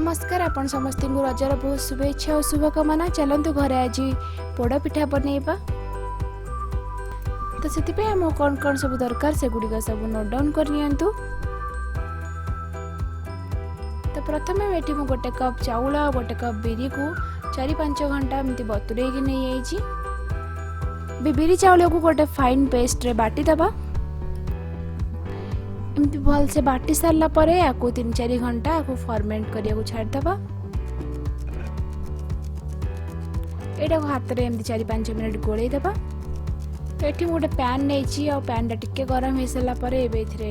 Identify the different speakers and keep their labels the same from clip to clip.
Speaker 1: नमस्कार आपण समस्त को रजर बहुत शुभेच्छा और शुभकामना। चलतु घरे आज पोड़ पिठा बनइबा तो से आम कौन कौन सब दरकार से गुड़िक सब नोट डाउन करनियंतु। तो प्रथम ये गोटे कप चाउल और गोटे कप बिरी को 4-5 घंटा एमती बतुरे नहीं जाइए। बिरी चाउल को गोटे फाइन पेस्ट रे बाटी दबा। एमती भल से बाटी सारला परे आकु 3-4 घंटा आकु फर्मेंट करिया को छाड़ दबा। एटा को हाथ रे एमती 4-5 मिनट गोळेई दबा। तो एठी गोटे पैन नेची और पैन टा टिके गरम हे सला परे एबे इथरे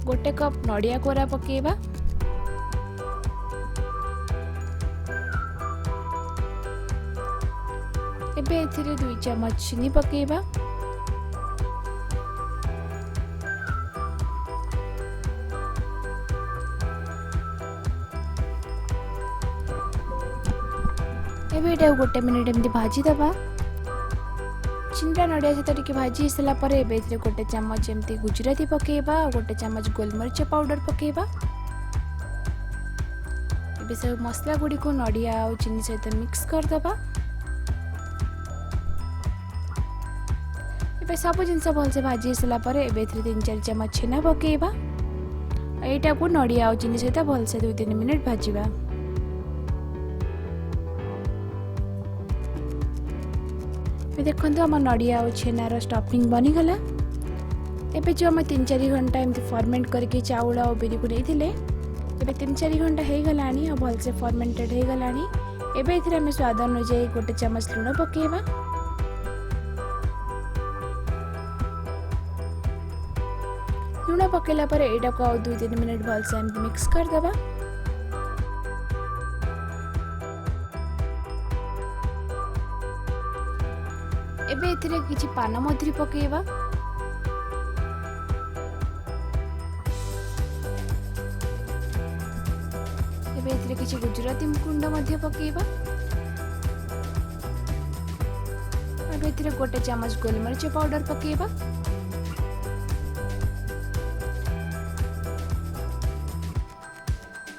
Speaker 1: गोटे कप नडिया कोरा पकेबा। एबे इथरे 2 चम्मच चीनी पकेबा। एबे गोटे मिनिट एमती भाजी दबा। चिंटा नड़िया सहित टिके भाजी सारा पर एबे इथरे गोटे चम्मच एमती गुजराती पकेबा और गोटे चम्मच गोलमरिच पाउडर पकेबा। एबे सब मसला गुडी को नड़िया और चीनी सहित मिक्स कर दबा। एबे सब जिनस भल से भाजी सारा पर एबे इथरे 3-4 चम्मच छेना पकेबा। एटा को नड़िया और चीनी सहित भल से 2-3 मिनिट भाजीबा। देखो आम नड़िया और छेनार स्टफिंग बनीगला। एबे जो आम 3-4 घंटा एमती फर्मेंट करके चाउल और बिरी को नहीं थिले एबे 3-4 घंटा हो गलानी और भल से फर्मेंटेड हो गलानी। एबे इथरे आम स्वाद अनुसार गोटे चम्मच लुण पकेबा। लुण पकेला पर एटा को 2-3 मिनट भल से एमती मिक्स कर दबा। एबे इथरे किछि पान मधुरी पकेबा। एबे इथरे किछि गुजराती गुंड मध्य पकेबा। एबे इथरे गोटे चम्मच गोलमरिच पाउडर पकेबा।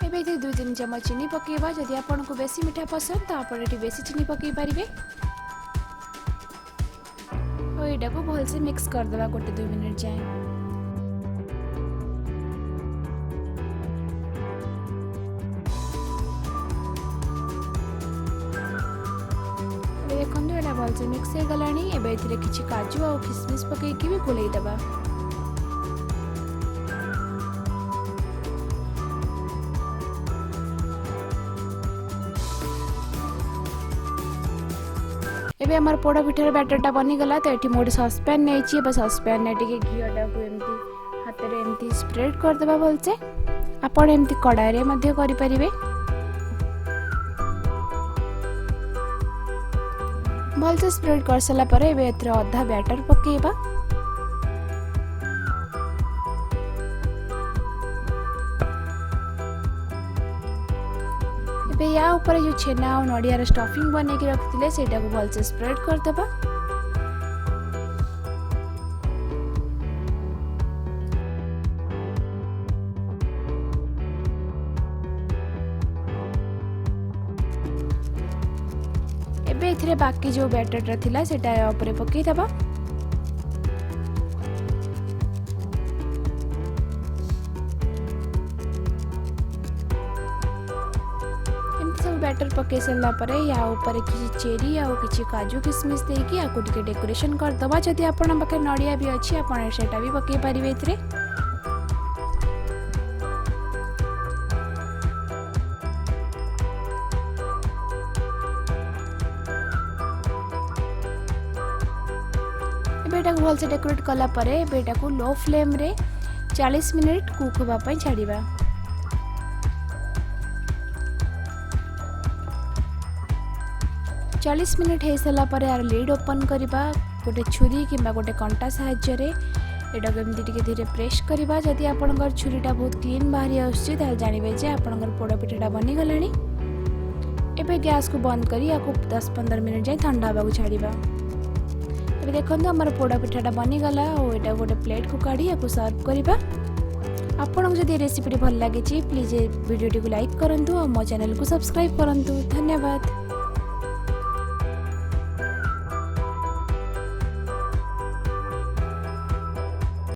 Speaker 1: एबे इथरे 2-3 चम्मच चीनी पकेबा। जदि आपन को बेसी मीठा पसंद तो आपन एटी बेसी चीनी पकेई पारिबे। एटा को भल से मिक्स कर देबा गोटे 2 मिनिट जाए। देखो एटा भल से मिक्स हो गलानी। एबे इथरे किछि काजू और किशमिश पके के भी गोलेई देबा। एबे हमर पोड़ पिठार बैटरटा बनीगला। तो ये मोटे ससपैन नहीं ससपैन ने घी को एमती हाथ में एमती स्प्रेड कर देबा। भल से आपण एमती कड़ाई रे मध्य करि परिबे। भल से स्प्रेड कर सला परे एबे एथरे आधा बैटर पकेबा। या ऊपर जो छेना और नड़िया स्टफिंग बने के रखिले सेटा को भल से स्प्रेड कर देबा। एबे इथरे बाकी जो बैटर थिला सेटा ऊपर पकई देबा। बैटर पके सला परे या ऊपर किसी चेरी या किसी काजू किशमिश देकी या टिके डेकोरेशन कर दबा। जदि आपन पाखे नड़िया भी अच्छी आपन सेटा भी पके पारिबे इथरे। एबेटा को भल से डेकोरेट कला परे एबेटा को लो फ्लेम रे 40 मिनिट कुक होबा पई छाड़ीबा। 40 मिनिट हो सारा पर यार लिड ओपन करवा। गोटे छुरी कि गोटे कंटा साहाय्य एटा एमती धीरे प्रेस करवा। जदि आपंकर छुरीटा बहुत क्लीन बाहरी आसुची जानवे जे आपंकर पोड़ पिठाटा बनीगला। एबे गैस को बंद करी आपको 10-15 मिनिट जाए ठंडा होगा छाड़वा। एबे देखो आमर पोड़ पिठाटा बनीगला और एटा गोटे प्लेट को काढ़ी आपको सर्व करवा। आपको जदि रेसिपी भल लगी प्लीज वीडियो को लाइक करूँ और मो चैनल को सब्सक्राइब करूँ। धन्यवाद।